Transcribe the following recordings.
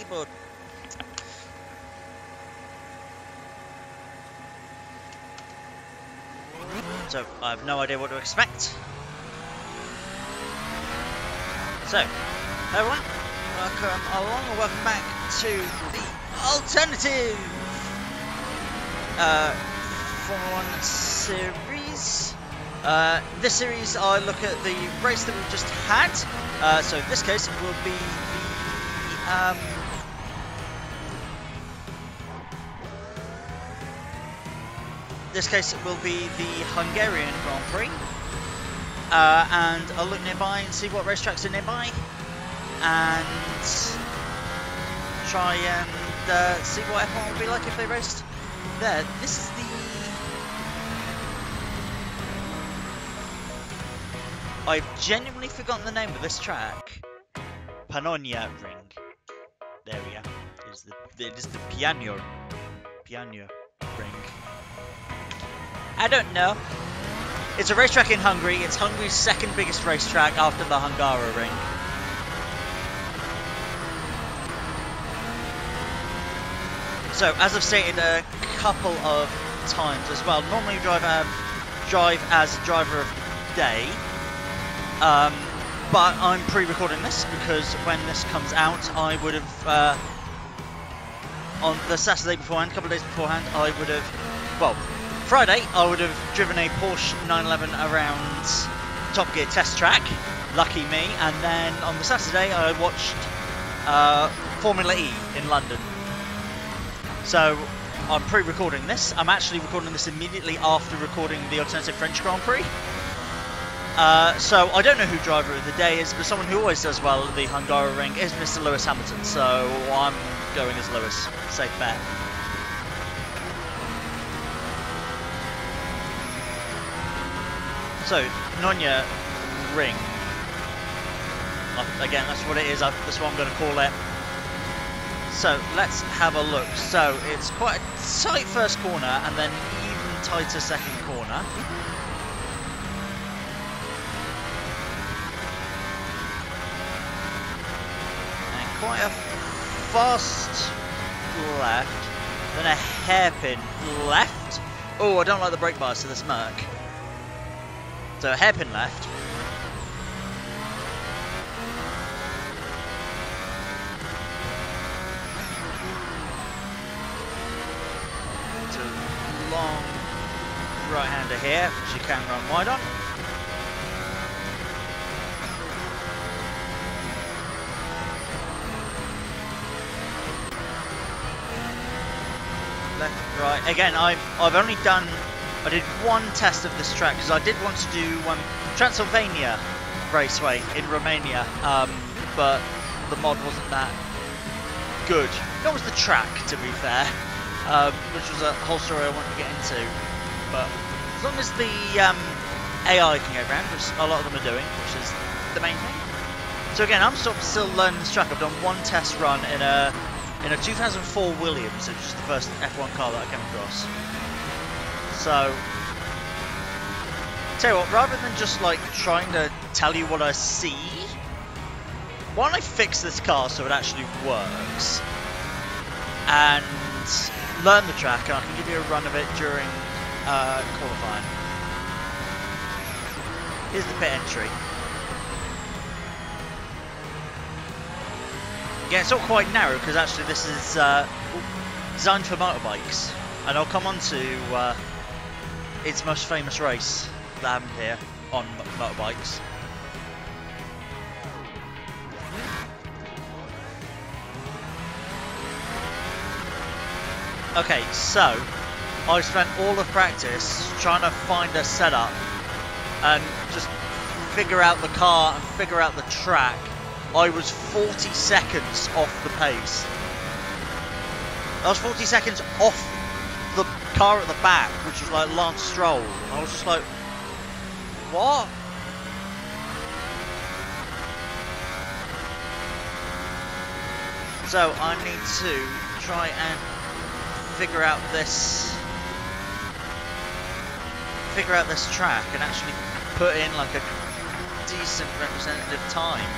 keyboard. So, I have no idea what to expect. So, hello everyone, welcome along and welcome back to the alternative Formula 1 series. This series I look at the race that we've just had. So in this case it will be the Hungarian Grand Prix. And I'll look nearby and see what racetracks are nearby, and try and see what F1 would be like if they raced there. This is the... I've genuinely forgotten the name of this track. Pannonia Ring. There we go. It is the Pannonia Ring. I don't know. It's a racetrack in Hungary. It's Hungary's second biggest racetrack after the Hungaroring. So, as I've stated a couple of times as well, normally you drive as a driver of the day, but I'm pre-recording this because when this comes out, I would have, on the Saturday beforehand, a couple of days beforehand, I would have, well, Friday, I would have driven a Porsche 911 around Top Gear test track, lucky me, and then on the Saturday I watched Formula E in London. So I'm pre-recording this. I'm actually recording this immediately after recording the alternative French Grand Prix. So I don't know who driver of the day is, but someone who always does well at the Hungaroring is Mr. Lewis Hamilton, so I'm going as Lewis. Safe bet. So, Pannonia Ring. Again, that's what it is. That's what I'm going to call it. So, let's have a look. So, it's quite a tight first corner and then even tighter second corner. And quite a fast left. Then a hairpin left. Oh, I don't like the brake bars to this Merc. So a hairpin left. It's a long right-hander here, which you can run wide on. Left, right. Again, I've only done. I did one test of this track because I did want to do Transylvania Raceway in Romania, but the mod wasn't that good. That was the track, to be fair, which was a whole story I wanted to get into. But as long as the AI can go around, which a lot of them are doing, which is the main thing. So again, I'm still learning this track. I've done one test run in a 2004 Williams, which is the first F1 car that I came across. So, tell you what, rather than just like trying to tell you what I see, why don't I fix this car so it actually works and learn the track, and I can give you a run of it during qualifying. Here's the pit entry. Yeah, it's not quite narrow because actually this is designed for motorbikes, and I'll come on to its most famous race that happened here on motorbikes. Okay, so I spent all of practice trying to find a setup and just figure out the car and figure out the track. I was 40 seconds off the pace. I was 40 seconds off the car at the back, which was like Lance Stroll. I was just like, what? So I need to try and figure out this track and actually put in like a decent representative time.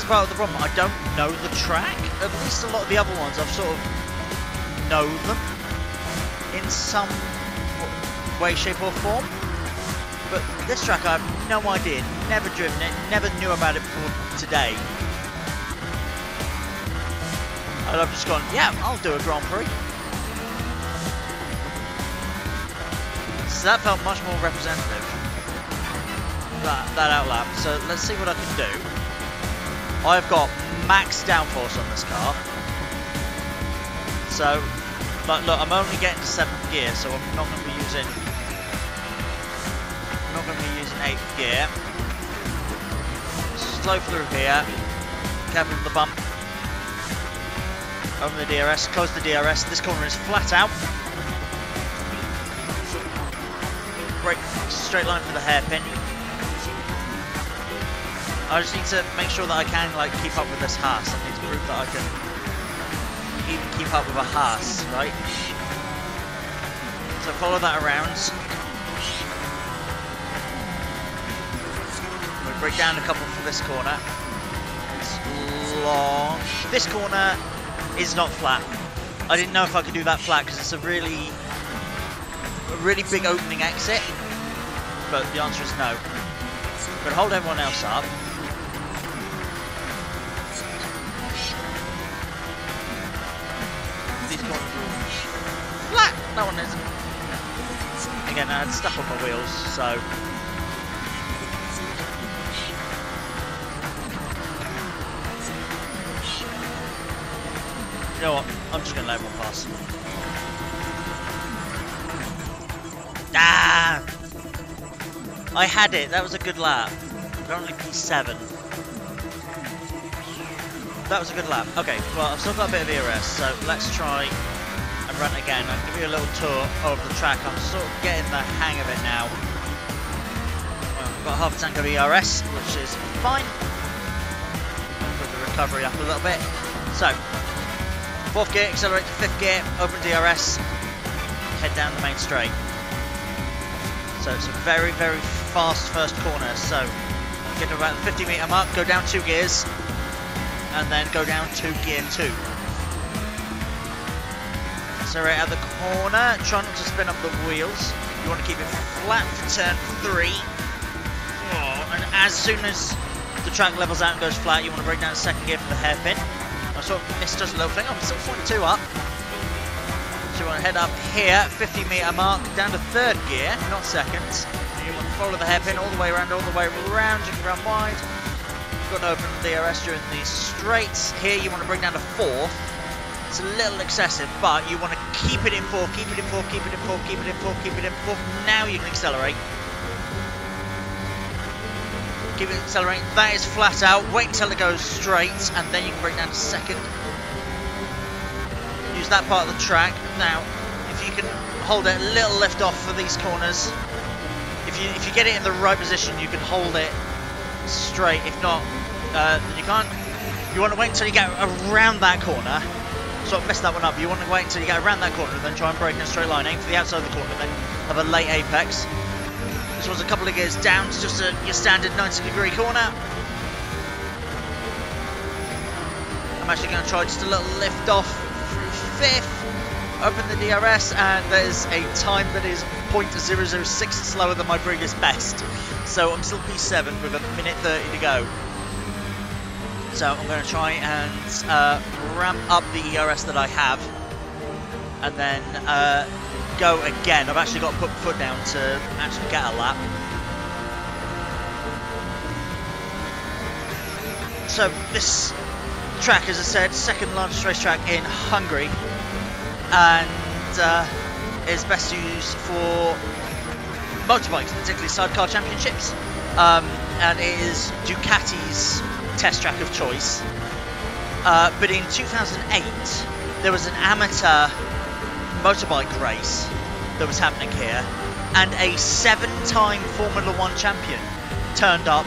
is part of the problem. I don't know the track. At least a lot of the other ones, I've sort of know them in some way, shape or form. But this track I have no idea, never driven it, never knew about it before today. And I've just gone, yeah, I'll do a Grand Prix. So that felt much more representative, that outlap. So let's see what I can do. I've got max downforce on this car. So, but look, I'm only getting to 7th gear, so I'm not going to be using 8th gear. Slow through here. Careful with the bump. Open the DRS, close the DRS. This corner is flat out. Brake, straight line for the hairpin. I just need to make sure that I can like keep up with this Haas. I need to prove that I can even keep up with a Haas, right? So follow that around. We'll break down a couple for this corner. It's long. This corner is not flat. I didn't know if I could do that flat because it's a really big opening exit, but the answer is no. But hold everyone else up. These corners are flat. That one isn't. Again, I had stuff on my wheels, so. You know what? I'm just going to let everyone pass. Ah! I had it. That was a good lap. But only P7. That was a good lap. Okay, well, I've still got a bit of ERS, so let's try and run again. I'll give you a little tour of the track. I'm sort of getting the hang of it now. Well, I've got half a tank of ERS, which is fine. Put the recovery up a little bit. So, 4th gear, accelerate to 5th gear, open DRS, head down the main straight. So it's a very, very fast first corner. So get to about the 50 metre mark, go down 2 gears, and then go down to gear 2. Accelerate out the corner, try not to spin up the wheels. You want to keep it flat for turn 3. Oh, and as soon as the track levels out and goes flat, you want to break down 2nd gear for the hairpin. I sort of missed just a little thing. I'm still 42 up. So you want to head up here, 50 metre mark, down to 3rd gear, not 2nd. You want to follow the hairpin all the way around, you can run wide. You've got to open the DRS during these straights. Here you want to bring down to 4th. It's a little excessive, but you want to keep it in 4th, keep it in 4th, keep it in 4th, keep it in 4th, keep it in 4th. Now you can accelerate. Keep it accelerating. That is flat out. Wait until it goes straight, and then you can bring down to 2nd. Use that part of the track. Now, if you can hold it a little lift off for these corners, if you get it in the right position, you can hold it straight. If not, then you can't. You want to wait until you get around that corner. So I messed that one up. You want to wait until you get around that corner, and then try and break in a straight line. Aim for the outside of the corner, then have a late apex. This was a couple of gears down to just your standard 90-degree corner. I'm actually going to try just a little lift off through 5th. Open the DRS, and there's a time that is 0.006 slower than my previous best. So I'm still P7 with a minute 30 to go. So I'm going to try and ramp up the ERS that I have, and then go again. I've actually got to put my foot down to actually get a lap. So this track, as I said, 2nd largest racetrack in Hungary, and is best used for motorbikes, particularly sidecar championships, and it is Ducati's test track of choice. But in 2008 there was an amateur motorbike race that was happening here, and a 7-time Formula 1 champion turned up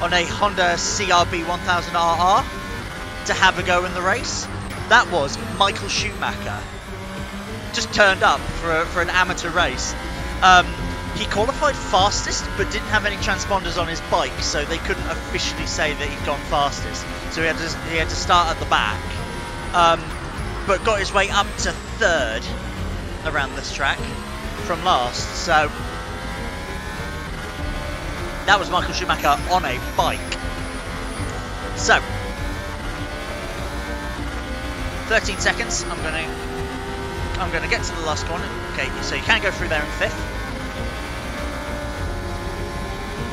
on a Honda CRB 1000RR to have a go in the race. That was Michael Schumacher. Just turned up for an amateur race. he qualified fastest, but didn't have any transponders on his bike, so they couldn't officially say that he'd gone fastest. So he had to start at the back, but got his way up to third around this track from last. So that was Michael Schumacher on a bike. So 13 seconds. I'm gonna get to the last corner. Okay, so you can't go through there in fifth.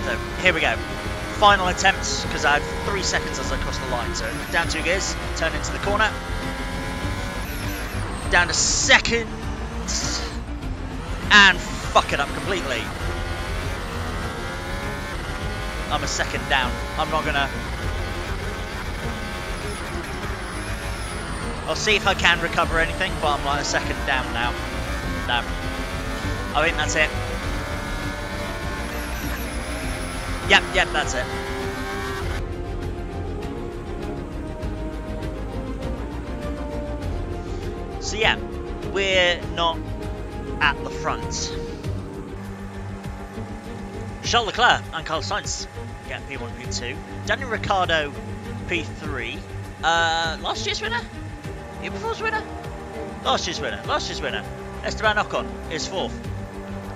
So here we go. Final attempts, because I had 3 seconds as I crossed the line. So down 2 gears, turn into the corner. Down to second. And fuck it up completely. I'm a second down. I'm not gonna... I'll see if I can recover anything, but I'm like a second down now. No. I think that's it. Yep, that's it. So yeah, we're not at the front. Charles Leclerc and Carlos Sainz get P1, P2. Daniel Ricciardo, P3. Last year's winner? Year before's winner? Last year's winner. Esteban Ocon is 4th.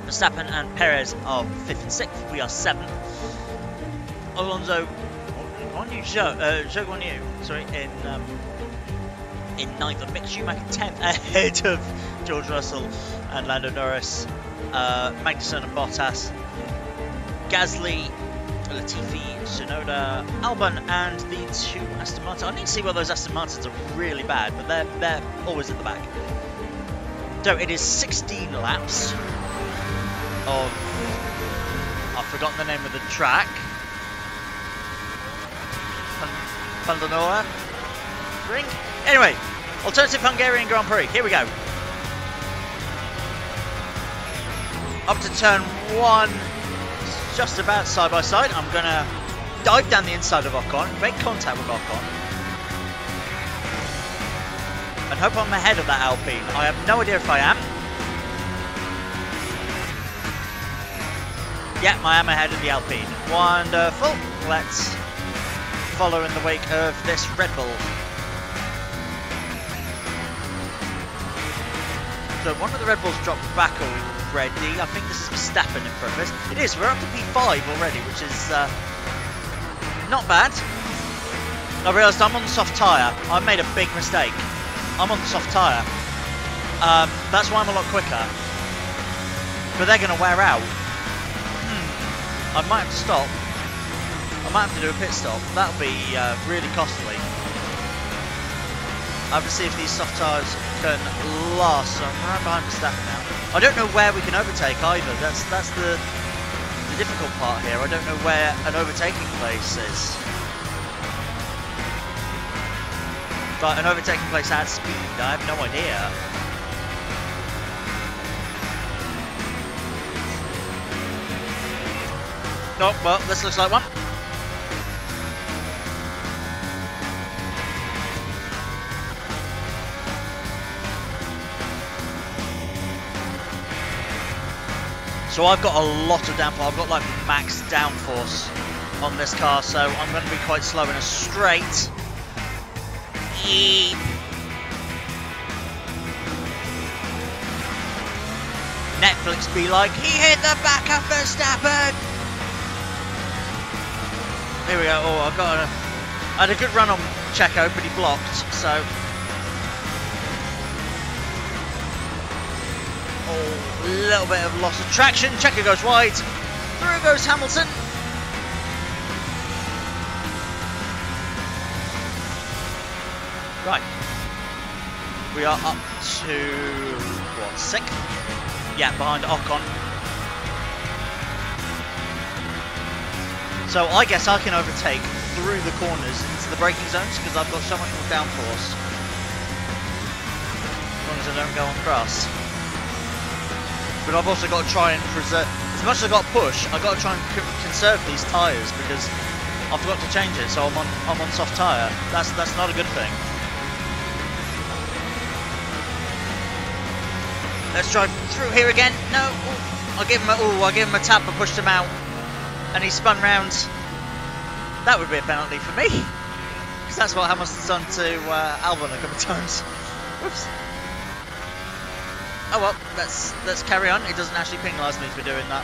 Verstappen and Perez are 5th and 6th. We are 7th. Alonso, Zhou Guan Yu, sorry, in 9th. And Mick Schumacher 10th, ahead of George Russell and Lando Norris. Magnussen and Bottas. Gasly, Latifi, Tsunoda, Albon, and the 2 Aston Martins. I need to see whether those Aston Martins are really bad, but they're always at the back. So it is 16 laps of... I've forgotten the name of the track. Pannonia Ring? Anyway, alternative Hungarian Grand Prix. Here we go. Up to turn 1. Just about side by side. I'm gonna dive down the inside of Ocon, make contact with Ocon, and hope I'm ahead of that Alpine. I have no idea if I am. Yeah, I am ahead of the Alpine. Wonderful. Let's follow in the wake of this Red Bull. So one of the Red Bulls dropped back already. I think this is Verstappen in front of us. It is. We're up to P5 already, which is not bad. I realised I'm on the soft tyre. I made a big mistake. I'm on the soft tyre. That's why I'm a lot quicker. But they're going to wear out. I might have to stop. I might have to do a pit stop. That'll be really costly. I have to see if these soft tyres can last. So I'm right behind Verstappen now. I don't know where we can overtake either. That's the difficult part here. I don't know where an overtaking place is. But an overtaking place at speed, I have no idea. Oh, well, this looks like one. So I've got a lot of downforce. I've got like max downforce on this car, so I'm going to be quite slow in a straight. Netflix be like, he hit the back of Verstappen. Here we go. Oh, I had a good run on Checo, but he blocked. So, oh, a little bit of loss of traction. Checo goes wide. Through goes Hamilton. Right. We are up to what, 6th? Yeah, behind Ocon. So I guess I can overtake through the corners into the braking zones because I've got so much more downforce. As long as I don't go on grass. But I've also got to try and preserve, as much as I've got to push, I've got to try and conserve these tyres because I forgot to change it, so I'm on soft tyre. That's not a good thing. Let's drive through here again. No. Ooh. I gave him a tap and pushed him out, and he spun round. That would be a penalty for me, because that's what Hamilton's done to Albon a couple of times. Whoops. Oh well, let's carry on. It doesn't actually penalise me for doing that.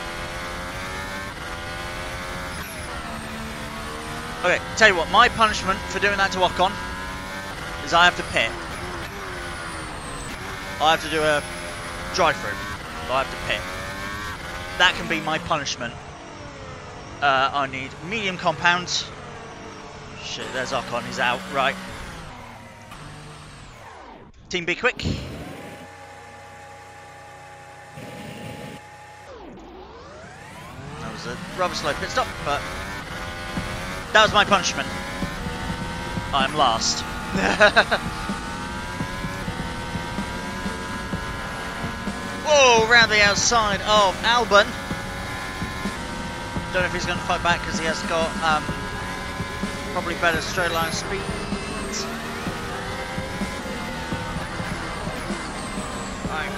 Okay, tell you what, my punishment for doing that to Ocon is I have to pit. I have to do a drive-through. I have to pit. That can be my punishment. I need medium compound. Shit, there's Ocon, he's out. Right. Team be quick. That was a rather slow pit stop, but that was my punishment. I'm last. Whoa, round the outside of Albon. Don't know if he's going to fight back because he has got probably better straight line speed. Right.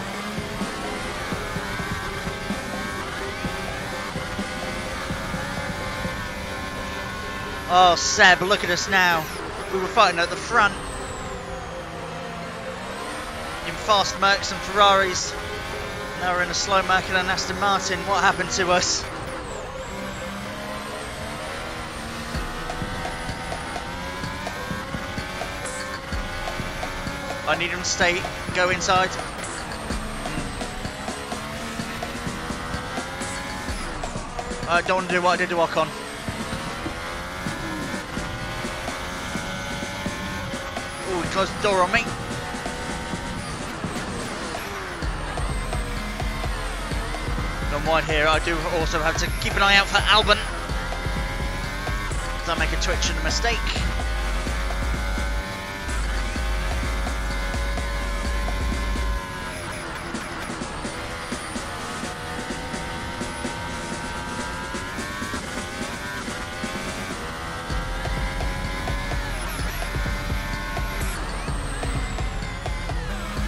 Oh, Seb, look at us now. We were fighting at the front in fast Mercs and Ferraris. Now we're in a slow Merc and an Aston Martin. What happened to us? I need him to go inside. I don't want to do what I did to Ocon. Oh, he closed the door on me. On wide here, I do also have to keep an eye out for Albon. Because I make a twitch and a mistake.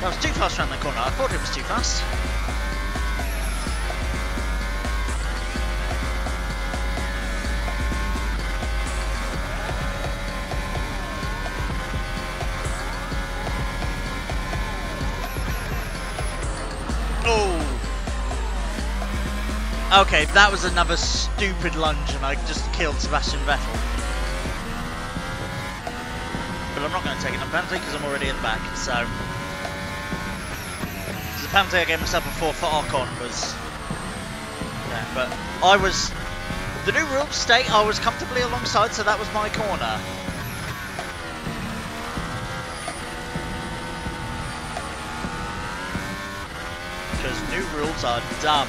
That was too fast around the corner. I thought it was too fast. Okay, that was another stupid lunge and I just killed Sebastian Vettel. But I'm not going to take it on penalty because I'm already in the back, so... The penalty I gave myself before for Ocon was... Yeah, but I was... The new rules state I was comfortably alongside, so that was my corner. Because new rules are dumb.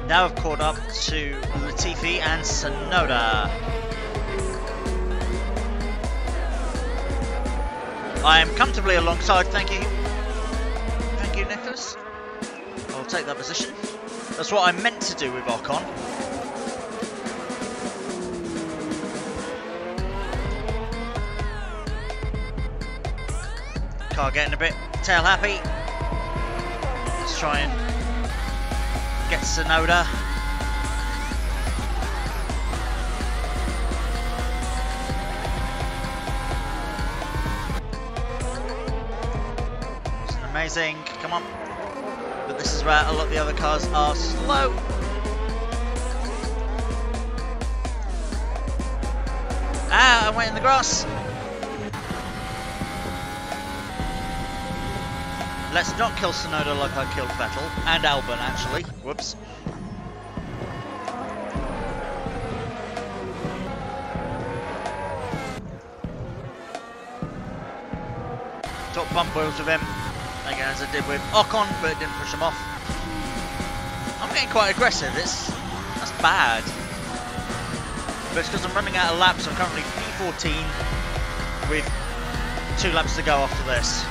Now I've caught up to Latifi and Tsunoda. I am comfortably alongside, thank you. Thank you, Nicholas. I'll take that position. That's what I meant to do with Ocon. Car getting a bit tail happy. Let's try and get Tsunoda. It's amazing, come on. But this is where a lot of the other cars are slow. Ah, I went in the grass. Let's not kill Tsunoda like I killed Vettel, and Albon actually. Whoops. Top bump wheels with him, again as I did with Ocon, but it didn't push him off. I'm getting quite aggressive, that's bad. But it's because I'm running out of laps. I'm currently P14 with 2 laps to go after this.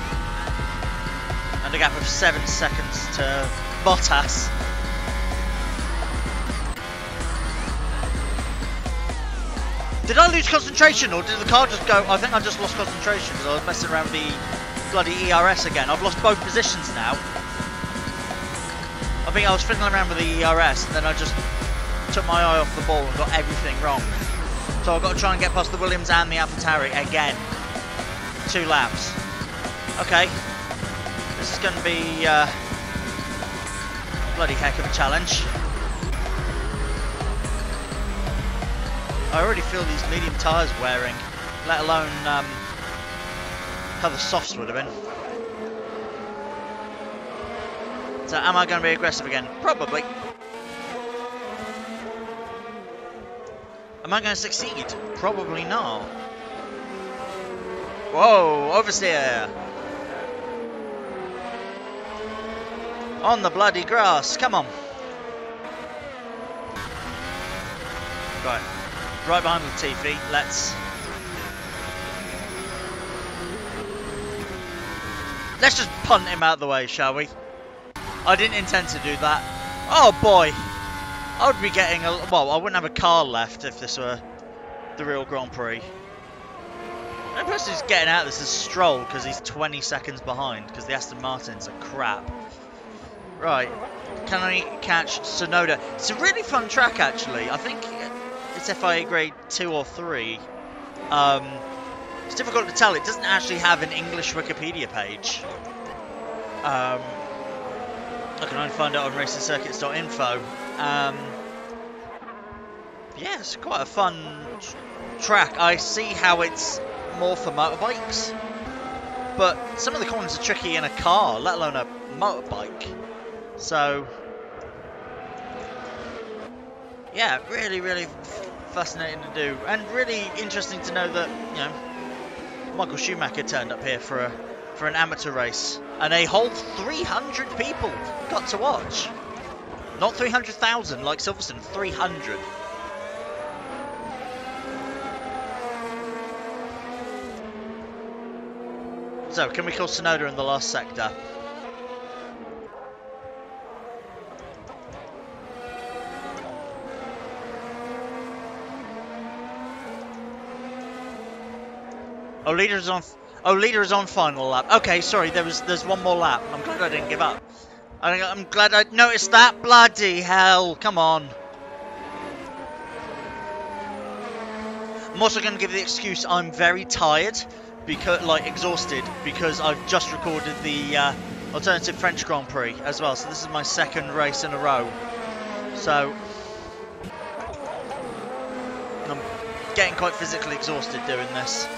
And a gap of 7 seconds to Bottas. Did I lose concentration, or did the car just go? I think I just lost concentration because I was messing around with the bloody ERS again. I've lost both positions now. I think I was fiddling around with the ERS, and then I just took my eye off the ball and got everything wrong. So I've got to try and get past the Williams and the AlphaTauri again. 2 laps. Okay. This is going to be bloody heck of a challenge. I already feel these medium tyres wearing, let alone how the softs would have been. So am I going to be aggressive again? Probably. Am I going to succeed? Probably not. Whoa, oversteer. On the bloody grass, come on. Right. Right behind Latifi, let's just punt him out of the way, shall we? I didn't intend to do that. Oh boy! I would be getting a... well, I wouldn't have a car left if this were the real Grand Prix. The only person who's getting out of this is Stroll, because he's 20 seconds behind, because the Aston Martins are crap. Right, can I catch Tsunoda? It's a really fun track, actually. I think it's FIA grade 2 or 3. It's difficult to tell. It doesn't actually have an English Wikipedia page. I can only find it on racingcircuits.info. Yeah, it's quite a fun track. I see how it's more for motorbikes, but some of the corners are tricky in a car, let alone a motorbike. So, yeah, really fascinating to do, and really interesting to know that, you know, Michael Schumacher turned up here for an amateur race, and a whole 300 people got to watch. Not 300,000 like Silverstone, 300. So, can we call Tsunoda in the last sector? Oh, leader is on. Oh, leader is on final lap. Okay, sorry. There's one more lap. I'm glad I didn't give up. I'm glad I noticed that. Bloody hell! Come on. I'm also going to give the excuse I'm very tired, because exhausted, because I've just recorded the alternative French Grand Prix as well. So this is my second race in a row. So I'm getting quite physically exhausted doing this.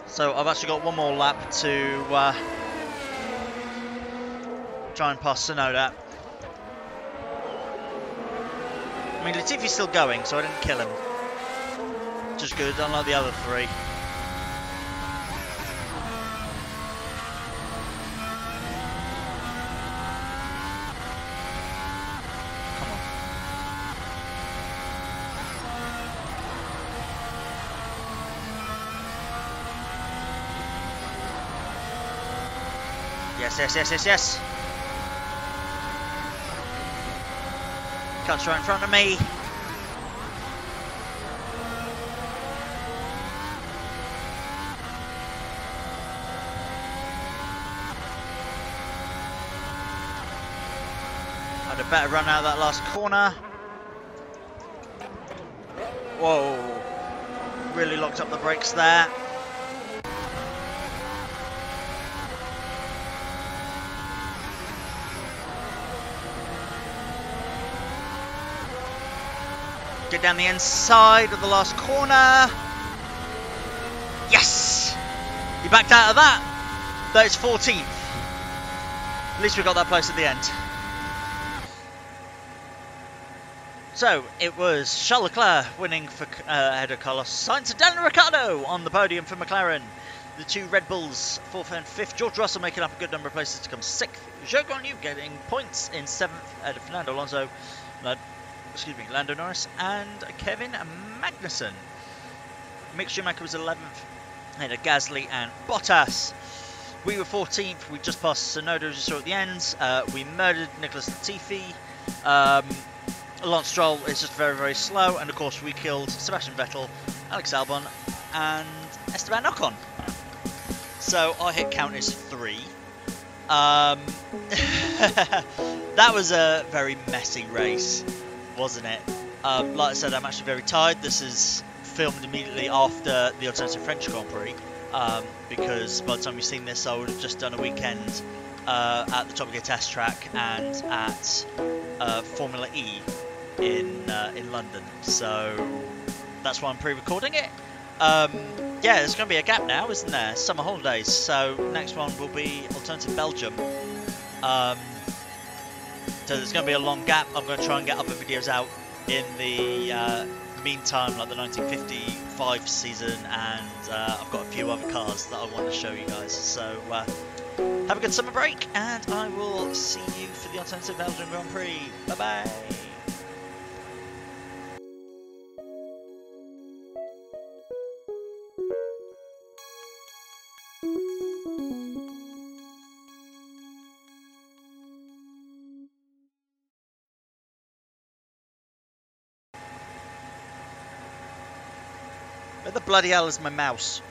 So I've actually got one more lap to try and pass Tsunoda. I mean, Latifi's still going, so I didn't kill him. Which is good, unlike the other three. Yes. Cuts right in front of me. Had a better run out of that last corner. Whoa. Really locked up the brakes there. Get down the inside of the last corner. Yes! You backed out of that. That is 14th. At least we got that place at the end. So, it was Charles Leclerc winning for ahead of Carlos Sainz and Daniel Ricciardo on the podium for McLaren. The two Red Bulls, 4th and 5th. George Russell making up a good number of places to come 6th. Zhou Guanyu getting points in 7th ahead of Fernando Alonso. Lando Norris and Kevin Magnussen. Mick Schumacher was 11th ahead of Gasly and Bottas. We were 14th. We just passed Tsunoda, as you saw at the end. We murdered Nicholas Latifi. Lance Stroll is just very, very slow, and of course we killed Sebastian Vettel, Alex Albon, and Esteban Ocon. So our hit count is 3. That was a very messy race, wasn't it? Like I said, I'm actually very tired. This is filmed immediately after the Alternative French Grand Prix, because by the time you've seen this, I would have just done a weekend at the Top Gear test track and at Formula E in London. So that's why I'm pre-recording it. Yeah, there's going to be a gap now, isn't there? Summer holidays. So next one will be Alternative Belgium. So there's going to be a long gap. I'm going to try and get other videos out in the meantime, like the 1955 season, and I've got a few other cars that I want to show you guys. So have a good summer break, and I will see you for the Alternative Belgium Grand Prix. Bye bye. Where the bloody hell is my mouse?